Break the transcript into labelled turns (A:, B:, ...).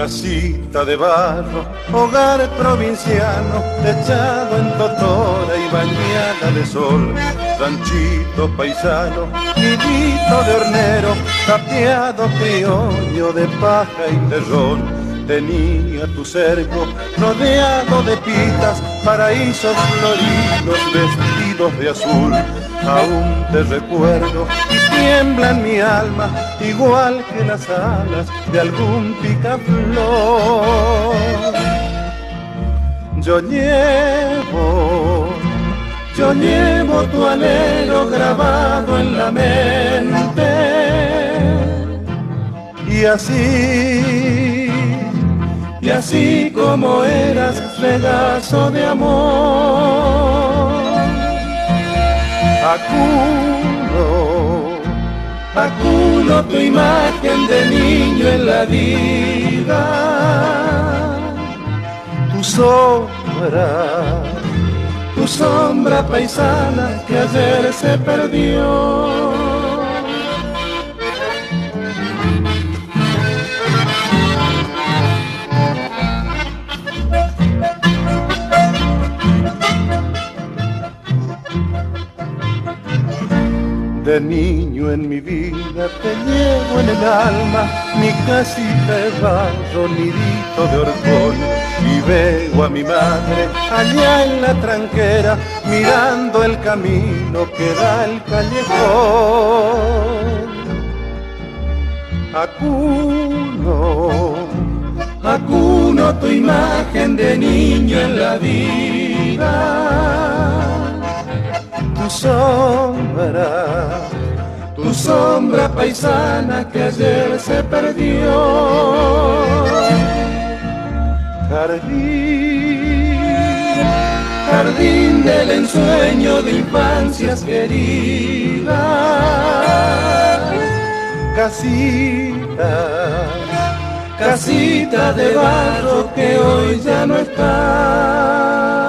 A: casita de barro, hogar provinciano, techado en totora y bañada de sol, ranchito paisano, nidito de hornero, tapiado criollo de paja y terrón. Tenía tu cerco rodeado de pitas, paraísos floridos vestidos de azul. Aún te recuerdo y tiembla en mi alma, igual que las alas de algún picaflor. Yo llevo tu anhelo grabado en la mente, y así como eras, regazo de amor. Acuno tu imagen de niño en la vida, tu sombra paisana que ayer se perdió. De niño en mi vida te llevo en el alma, mi casita de barro, nidito de orgullo, y veo a mi madre allá en la tranquera, mirando el camino que da al callejón. Acuno tu imagen de niño en la vida, tu sombra paisana que ayer se perdió. Jardín del ensueño de infancias queridas, casita de barro que hoy ya no está.